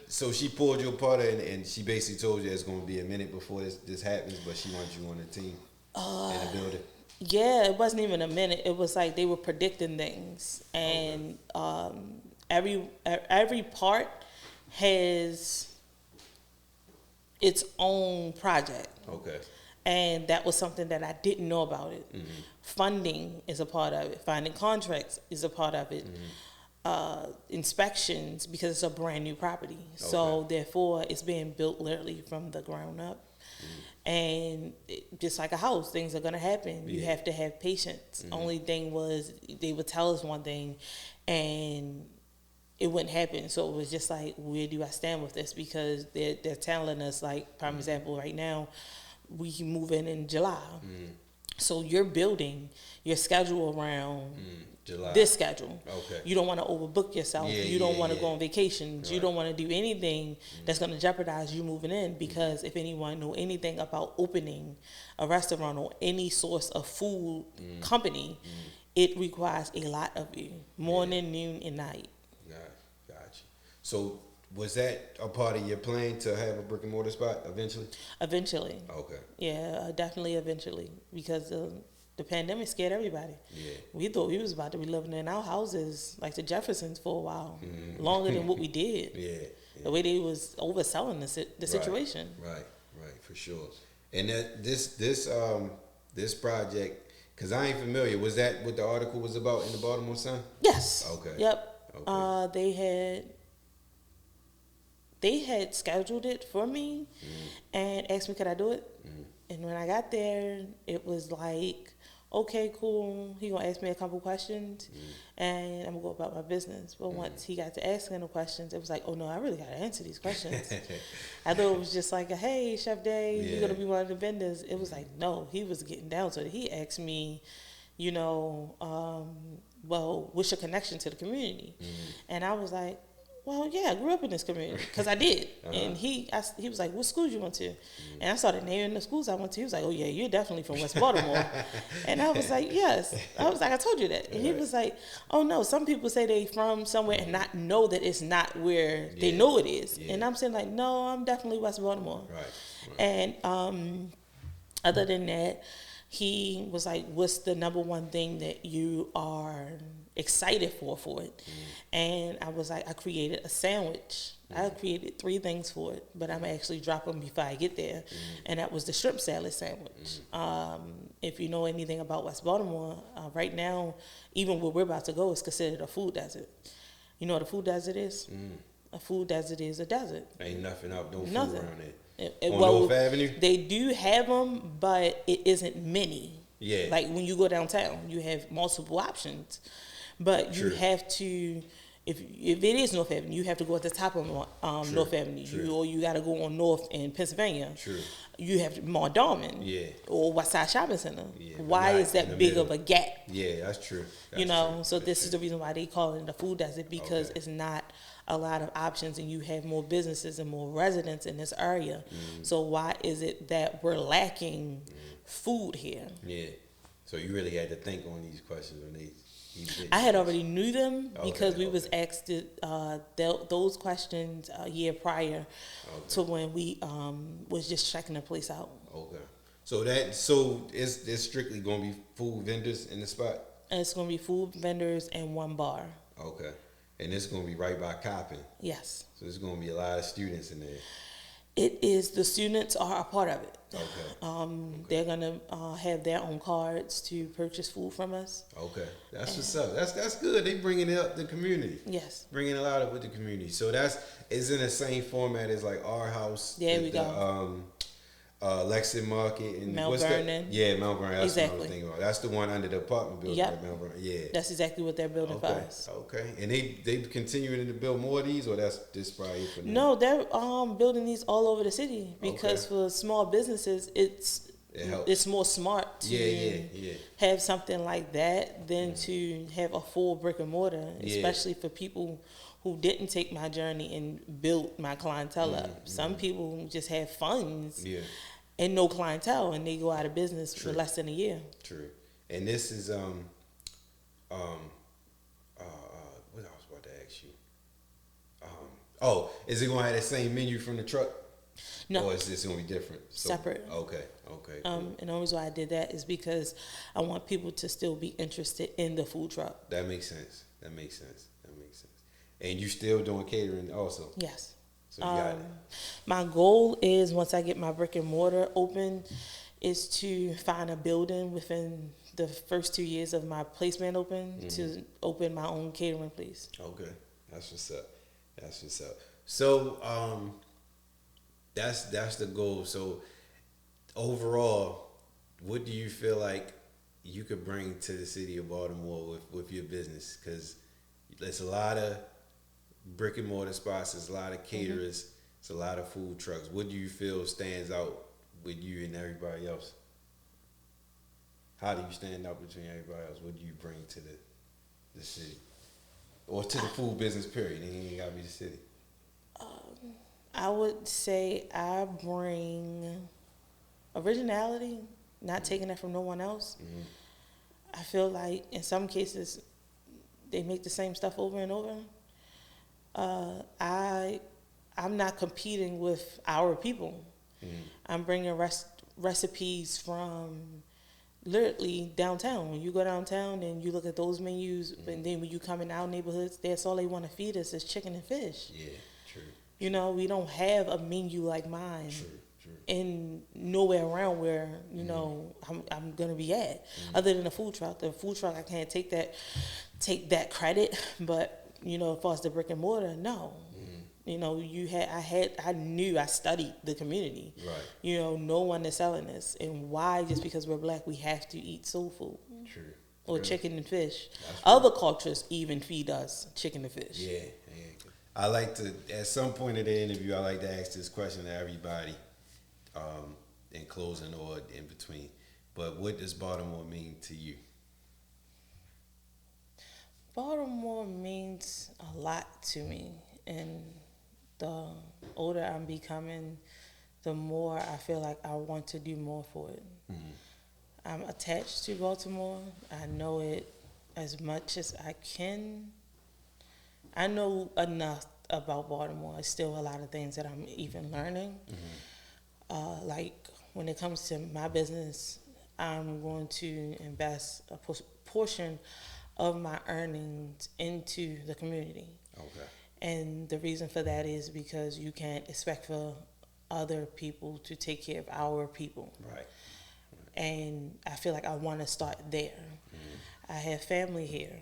So she pulled you apart and she basically told you it's going to be a minute before this happens, but she wants you on the team in the building. Yeah, it wasn't even a minute. It was like they were predicting things, and every part has its own project. Okay. And that was something that I didn't know about it. Funding is a part of it. Finding contracts is a part of it. Inspections, because it's a brand new property. So therefore it's being built literally from the ground up. And just like a house, things are going to happen. You have to have patience. Only thing was they would tell us one thing and it wouldn't happen. So it was just like, where do I stand with this? Because they're telling us, like, prime example, right now, we move in July. So you're building your schedule around July. this schedule. Okay. You don't want to overbook yourself. Yeah, You don't yeah, want to yeah. go on vacations. You Right. don't want to do anything that's going to jeopardize you moving in, because if anyone know anything about opening a restaurant or any source of food company, it requires a lot of you, morning, noon, and night. Got you. So was that a part of your plan to have a brick and mortar spot eventually? Eventually. Okay. Yeah, definitely eventually, because the pandemic scared everybody. Yeah. We thought we was about to be living in our houses like the Jeffersons for a while, longer than what we did. Yeah. The way they was overselling the situation. Right, for sure. And that this project, because I ain't familiar, was that what the article was about in the Baltimore Sun? Yes. Okay. Yep. Okay. They had scheduled it for me and asked me could I do it. And when I got there, it was like, okay, cool. He gonna ask me a couple questions, and I'm gonna go about my business. But once he got to asking the questions, it was like, oh no, I really gotta answer these questions. I thought it was just like, hey, Chef Day, you're gonna be one of the vendors. It was like, no, he was getting down to it. He asked me, well, what's your connection to the community? And I was like, well, yeah, I grew up in this community, because I did. And he was like, what schools you went to? And I started naming the schools I went to. He was like, oh, yeah, you're definitely from West Baltimore. And I was like, yes. I was like, I told you that. And he was like, oh, no, some people say they from somewhere and not know that it's not where they know it is. And I'm saying, like, no, I'm definitely West Baltimore. Right. And other than that, he was like, what's the number one thing that you are excited for it? And I was like, I created a sandwich. I created 3 things for it, but I'm actually drop them before I get there. And that was the shrimp salad sandwich. If you know anything about West Baltimore, right now, even where we're about to go, is considered a food desert. You know what a food desert is? A food desert is a desert. Ain't nothing up, no food Nothing. around there. On North Avenue? They do have them, but it isn't many. Yeah. Like when you go downtown, you have multiple options. But you have to, if it is North Avenue, you have to go at the top of North Avenue. Or you got to go on North in Pennsylvania. True. You have Mondawmin. Yeah. Or West Side Shopping Center. Yeah, Why is that big of a gap? Yeah, that's true. So this is the reason why they call it a food desert, because it's not a lot of options, and you have more businesses and more residents in this area. So why is it that we're lacking food here? Yeah. So you really had to think on these questions when I had already knew them because we was asked those questions a year prior to when we was just checking the place out. Okay. So it's strictly gonna be food vendors in the spot? And it's gonna be food vendors and 1 bar. Okay. And it's gonna be right by Coppin. Yes. So there's gonna be a lot of students in there. It is. The students are a part of it. Okay. They're gonna have their own cards to purchase food from us. Okay, that's what's up. That's good. They bringing it up the community. Yes. Bringing a lot up with the community. So it's in the same format as like our house. There we go. Lexington Market and Mount Vernon. Mount Vernon. That's Exactly. what I was thinking about. That's the one under the apartment building. Yep. At Mount Vernon. Yeah. That's exactly what they're building for us. Okay. And they continuing to build more of these, or that's just probably for now? No, they're building these all over the city, because for small businesses, it's more smart to have something like that than to have a full brick and mortar, especially for people who didn't take my journey and built my clientele up. Some people just have funds and no clientele, and they go out of business for less than a year. True. And this is what I was about to ask you. Is it gonna have the same menu from the truck? No. Or is this gonna be different? Separate. Okay. Cool. And the only reason why I did that is because I want people to still be interested in the food truck. That makes sense. And you still doing catering also? Yes. So you got it. My goal is, once I get my brick and mortar open, is to find a building within the first 2 years of my place being open to open my own catering place. Okay. That's what's up. So that's the goal. So overall, what do you feel like you could bring to the city of Baltimore with your business? Because there's a lot of brick and mortar spots, there's a lot of caterers, there's a lot of food trucks. What do you feel stands out with you and everybody else? how do you stand out between everybody else? What do you bring to the city? Or to the food business, period. It ain't got to be the city. I would say I bring originality, not taking that from no one else. I feel like in some cases they make the same stuff over and over. I'm not competing with our people. I'm bringing recipes from literally downtown. When you go downtown and you look at those menus, and then when you come in our neighborhoods, that's all they want to feed us is chicken and fish. Yeah, true. You know, we don't have a menu like mine. True. And nowhere around where I'm gonna be at, other than the food truck. The food truck, I can't take that credit, but as far as the brick and mortar, no. I knew I studied the community. Right. No one is selling this, and why? Just because we're black, we have to eat soul food. True. Or chicken and fish. That's Other cultures even feed us chicken and fish. Yeah. I like to, at some point in the interview, I like to ask this question to everybody. In closing or in between, but what does Baltimore mean to you? Baltimore means a lot to me, and the older I'm becoming, the more I feel like I want to do more for it. I'm attached to Baltimore. I know it as much as I can. I know enough about Baltimore. It's still a lot of things that I'm even learning. Like when it comes to my business, I'm going to invest a portion of my earnings into the community. Okay. And the reason for that is because you can't expect for other people to take care of our people. Right. And I feel like I want to start there. I have family here.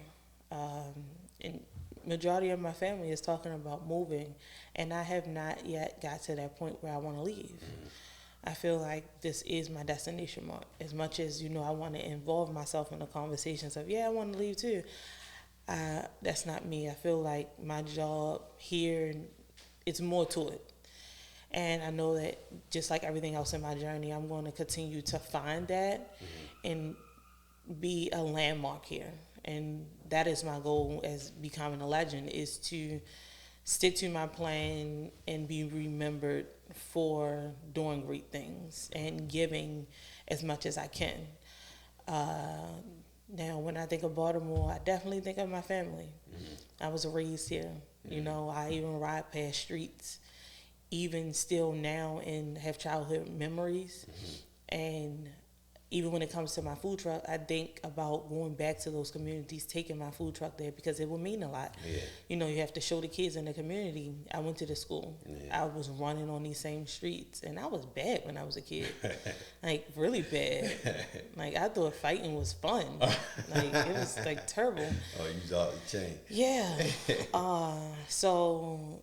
And majority of my family is talking about moving, and I have not yet got to that point where I want to leave. I feel like this is my destination mark. As much as, I want to involve myself in the conversations of, I want to leave too. That's not me. I feel like my job here, it's more to it. And I know that just like everything else in my journey, I'm going to continue to find that and be a landmark here. And that is my goal as becoming a legend, is to stick to my plan and be remembered for doing great things and giving as much as I can. Now, when I think of Baltimore, I definitely think of my family. I was raised here. I even ride past streets, even still now, and have childhood memories. And even when it comes to my food truck, I think about going back to those communities, taking my food truck there, because it would mean a lot. Yeah. You have to show the kids in the community. I went to the school. I was running on these same streets, and I was bad when I was a kid. Like, really bad. Like, I thought fighting was fun. Like, it was, like, terrible. Oh, you was out the chain. Yeah. So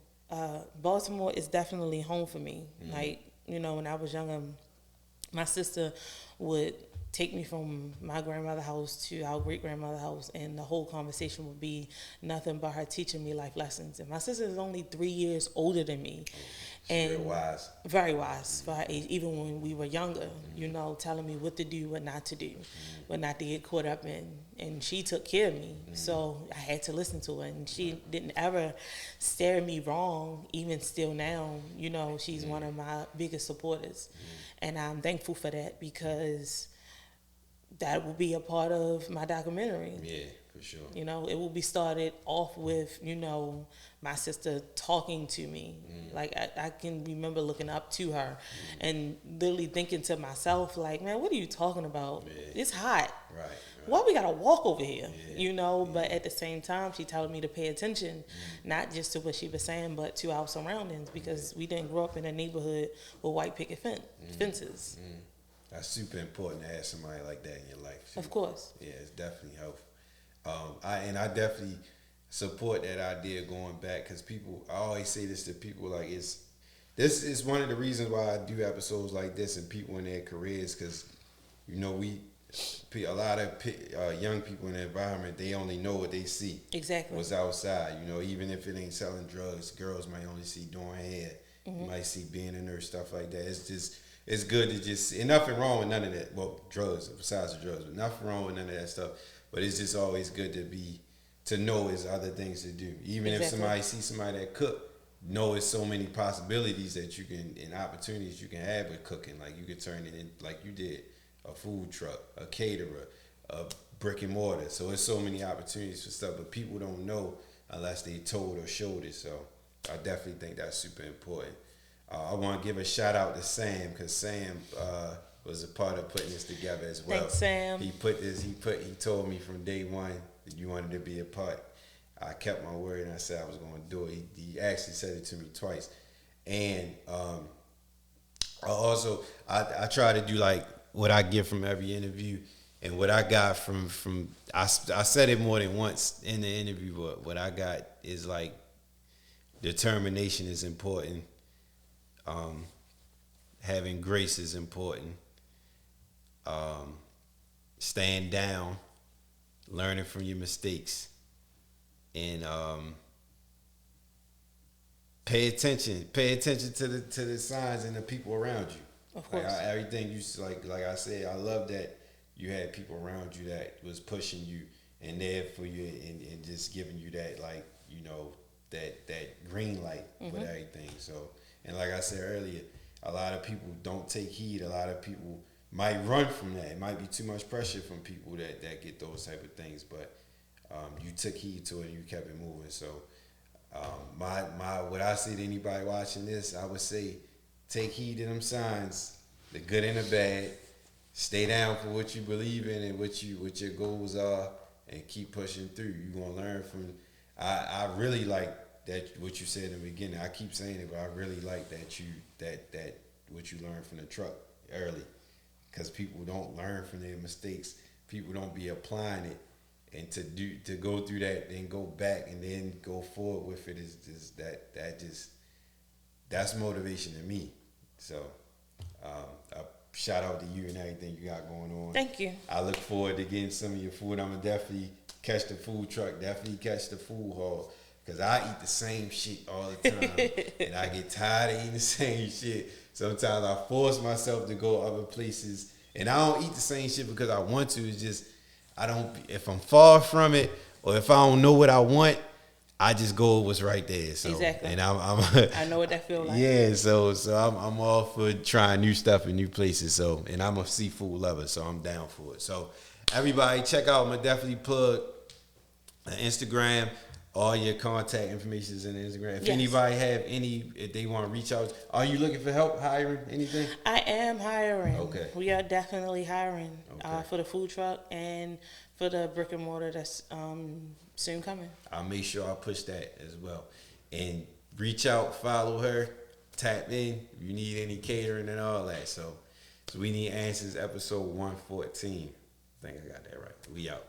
Baltimore is definitely home for me. Like, when I was younger, my sister would take me from my grandmother's house to our great-grandmother's house, and the whole conversation would be nothing but her teaching me life lessons. And my sister is only 3 years older than me. And very wise. Very wise for her age, even when we were younger, telling me what to do, what not to do, what not to get caught up in. And she took care of me, so I had to listen to her. And she didn't ever steer me wrong, even still now. She's one of my biggest supporters. And I'm thankful for that, because that will be a part of my documentary. Yeah, for sure. It will be started off with, my sister talking to me. Like, I can remember looking up to her and literally thinking to myself, like, man, what are you talking about? Yeah. It's hot. Right. Why we gotta walk over here? But at the same time, she told me to pay attention, not just to what she was saying, but to our surroundings, because we didn't grow up in a neighborhood with white picket fences. That's super important to have somebody like that in your life. Of course. Yeah, it's definitely helpful. I definitely support that idea of going back, because I always say this to people, like, this is one of the reasons why I do episodes like this and people in their careers, because a lot of young people in the environment, they only know what they see. Exactly. What's outside. Even if it ain't selling drugs, girls might only see doing hair. You might see being a nurse, stuff like that. it's good to just, and nothing wrong with none of that. Well, drugs, besides the drugs, but nothing wrong with none of that stuff. But it's just always good to know there's other things to do. Even if somebody sees somebody that cook, know it's so many possibilities that you can, and opportunities you can have with cooking. Like you could turn it in, like you did, a food truck, a caterer, a brick and mortar. So it's so many opportunities for stuff, but people don't know unless they told or showed it. So I definitely think that's super important. I want to give a shout out to Sam, because Sam was a part of putting this together as well. Thanks, Sam. He told me from day one that you wanted to be a part. I kept my word and I said I was going to do it. He actually said it to me twice. And I try to do like what I get from every interview, and what I got from I said it more than once in the interview, but what I got is like determination is important. Having grace is important. Staying down, learning from your mistakes, and pay attention to the signs and the people around you. Of course. Like everything you like I said, I love that you had people around you that was pushing you and there for you, and just giving you that, like, you know, that green light with everything. So, and like I said earlier, a lot of people don't take heed. A lot of people might run from that. It might be too much pressure from people that get those type of things, but you took heed to it and you kept it moving. So my what I say to anybody watching this, I would say take heed to them signs, the good and the bad. Stay down for what you believe in and what your goals are, and keep pushing through. You're gonna learn from. I really like that what you said in the beginning. I keep saying it, but I really like that what you learned from the truck early, because people don't learn from their mistakes. People don't be applying it, and to go through that, then go back and then go forward with it is that's motivation to me. So a shout out to you and everything you got going on. Thank you. I look forward to getting some of your food. I'm gonna definitely catch the food truck, definitely catch the food hall, because I eat the same shit all the time and I get tired of eating the same shit. Sometimes I force myself to go other places, and I don't eat the same shit because I want to. It's just if I'm far from it, or if I don't know what I want, I just go with what's right there. So, exactly. And I know what that feels like. Yeah, so I'm all for trying new stuff in new places. So, and I'm a seafood lover, so I'm down for it. So everybody check out. I'm gonna definitely plug Instagram. All your contact information is in the Instagram. If anybody if they want to reach out, are you looking for help hiring anything? I am hiring. Okay. We are definitely hiring for the food truck and for the brick and mortar that's soon coming. I'll make sure I push that as well. And reach out, follow her, tap in if you need any catering and all that. So We Need Answers, episode 114. I think I got that right. We out.